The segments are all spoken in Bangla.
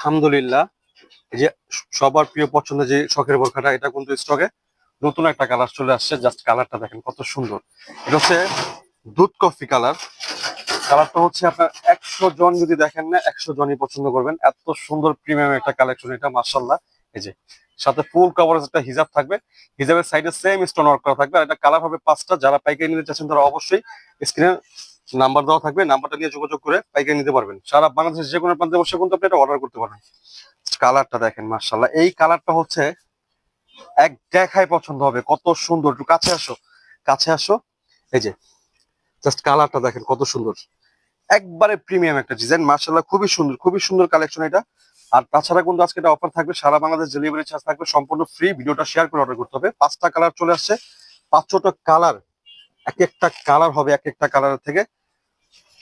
আলহামদুলিল্লাহ। এই যে সবার প্রিয় পছন্দের যে শখের বোরখাটা, এটা কিন্তু স্টকে নতুন একটা কালার চলে আসছে। জাস্ট কালারটা দেখেন কত সুন্দর। এটা হচ্ছে দুধ কফি কালার। কালারটা হচ্ছে আপনার 100 জন যদি দেখেন না, 100 জনই পছন্দ করবেন। এত সুন্দর প্রিমিয়াম একটা কালেকশন এটা, মাশাআল্লাহ। এই যে সাথে ফুল কভারেজ একটা হিজাব থাকবে, হিজাবের সাইডে সেম স্টোন ওয়ার্ক করা থাকবে। আর এটা কালার হবে 5টা। যারা পাইকারি নিতে চাচ্ছেন তারা অবশ্যই স্ক্রিনে নাম্বার দেওয়া থাকবে, নাম্বারটা নিয়ে যোগাযোগ করে পাইকারি নিতে পারবেন। সারা বাংলাদেশের যে কোনো প্রান্তে বসে কিন্তু আপনি এটা অর্ডার করতে পারেন। কালারটা দেখেন মাশাআল্লাহ, এই কালারটা হচ্ছে এক দেখায় পছন্দ হবে। কত সুন্দর, একটু কাছে আসো, কাছে আসো। এই যে জাস্ট কালারটা দেখেন কত সুন্দর, একবারে প্রিমিয়াম একটা ডিজাইন। মাশাআল্লাহ, খুবই সুন্দর, খুবই সুন্দর কালেকশন এটা। আর তাছাড়া কিন্তু আজকে এটা অফার থাকবে, সারা বাংলাদেশ ডেলিভারি চার্জ থাকবে সম্পূর্ণ ফ্রি। ভিডিওটা শেয়ার করে অর্ডার করতে হবে। 5টা কালার চলে আসছে, 5টা কালার। এক একটা কালার হবে এক একটা কালারের থেকে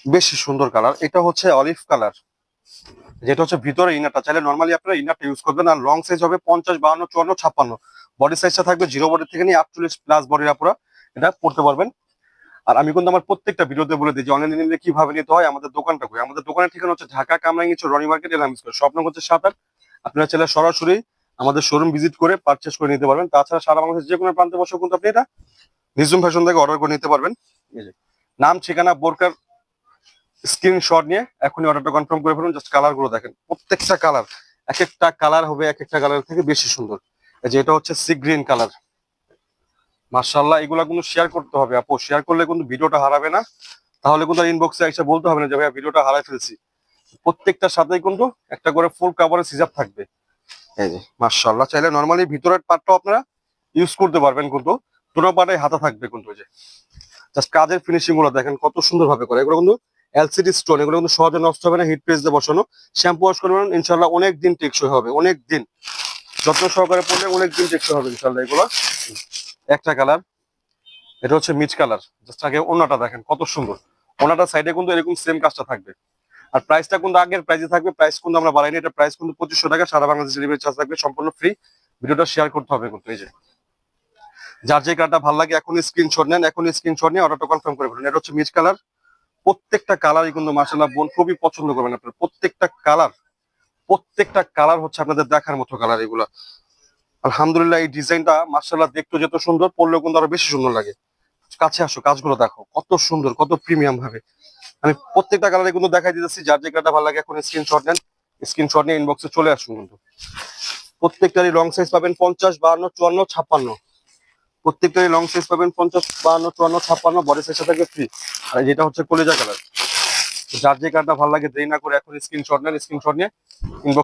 বেশি সুন্দর কালার। এটা হচ্ছে অলিভ কালার, যেটা হচ্ছে ভিতরে ইনারটা। চাইলে নর্মালি আপনারা ইনারটা ইউজ করবেন। আর লং সাইজ হবে 50, 52, 54, 56। বডি সাইজটা থাকবে 0 বডি থেকে নিয়ে 48+ বডির আপনারা এটা পড়তে পারবেন। আর আমি কিন্তু আমার প্রত্যেকটা ভিডিওতে বলে দিই যে অনলাইনে নিলে কিভাবে নিতে হয়। আমাদের দোকানটা কই, আমাদের দোকানের ঠিকানা হচ্ছে ঢাকা কামরাঙ্গীর চর, রনি মার্কেট, এলাম স্কয়ার, স্বপ্ন হচ্ছে 7-8। আপনারা চাইলে সরাসরি আমাদের শোরুম ভিজিট করে পারচেস করে নিতে পারবেন। তাছাড়া সারা বাংলাদেশের যে কোনো প্রান্তে বসে কিন্তু আপনি এটা নিজুম ফ্যাশন থেকে অর্ডার করে নিতে পারবেন। এই যে নাম, ঠিকানা, বোরকার স্ক্রিনশট নিয়ে এখনই অর্ডারটা কনফার্ম করে ফেলুন। জাস্ট কালার গুলো দেখেন, প্রত্যেকটা কালার এক একটা কালার হবে এক একটা কালার থেকে বেশি সুন্দর। এই যে এটা হচ্ছে সি গ্রিন কালার। মাশাআল্লাহ, এগুলা কিন্তু শেয়ার করতে হবে আপু, শেয়ার করলে কিন্তু ভিডিওটা হারাবে না। তাহলে কিন্তু ইনবক্সে এসে বলতে হবে না যে ভাইয়া ভিডিওটা হারাই ফেলছি। প্রত্যেকটার সাথেই কিন্তু একটা করে ফুল কাভারেজ হিজাব থাকবে। এই যে মাশাআল্লাহ, চাইলে নরমালি ভিতরের পার্টটাও আপনারা ইউজ করতে পারবেন, কিন্তু দুটো পার্টে হাতা থাকবে কিন্তু। এই যে জাস্ট কাজের ফিনিশিং গুলো দেখেন কত সুন্দর ভাবে করে। এগুলো কিন্তু এলসিডি স্টোন, এগুলো কিন্তু সহজে নষ্ট হবে না। হিট প্রেস দিয়ে বসানো, শ্যাম্পু ওয়াশ করবেন ইনশাআল্লাহ অনেক দিন টেকসই হবে, অনেক দিন যত্ন সহকারে পড়লে অনেক দিন টেকসই হবে ইনশাআল্লাহ। এগুলো একটা কালার, এটা হচ্ছে মিচ কালার। জাস্ট আগে ওনাটা দেখেন কত সুন্দর। ওনাটা সাইডে কিন্তু এরকম সেম কাজটা থাকবে। আর প্রাইসটা কিন্তু আগের প্রাইসে থাকবে, প্রাইস কিন্তু আমরা বাড়াইনি। এটা প্রাইস কিন্তু 2500 টাকা, সারা বাংলাদেশ ডেলিভারি চার্জ থাকবে সম্পূর্ণ ফ্রি। ভিডিওটা শেয়ার করতে হবে কিন্তু। এই যে যার যে কালারটা ভালো লাগে এখন স্ক্রিনশট নেন, এখন স্ক্রিনশট নিয়ে অর্ডারটা কনফার্ম করে ফেলুন। এটা হচ্ছে মিচ কালার। প্রত্যেকটা কালারই কিন্তু মাশাআল্লাহ বোন খুবই পছন্দ করবেন আপনারা। প্রত্যেকটা কালার, প্রত্যেকটা কালার হচ্ছে আপনাদের দেখার মতো কালার এগুলা। আলহামদুলিল্লাহ, এই ডিজাইনটা মাশাআল্লাহ দেখতে যত সুন্দর, পরলেও কিন্তু আরো বেশি সুন্দর লাগে। কাছে আসো, কাজগুলো দেখো কত সুন্দর, কত প্রিমিয়াম ভাবে। আমি প্রত্যেকটা কালারে কিন্তু দেখাই দিতেছি। যার যে কালারটা ভালো লাগে এখন স্ক্রিনশট নেন, স্ক্রিনশট নিয়ে ইনবক্সে চলে আসুন। কিন্তু প্রত্যেকটারই লং সাইজ পাবেন 50, 52, 54, 56। প্রত্যেকটারই লং সাইজ পাবেন 50, 52, 54, 56। বডি সাইজটা থাকবে ফ্রি। আর যেটা হচ্ছে কলিজা কালার। যার যে কালারটা ভালো লাগে দেরি না করে এখন স্ক্রিনশট নেন, স্ক্রিনশট নিয়ে ইনবক্স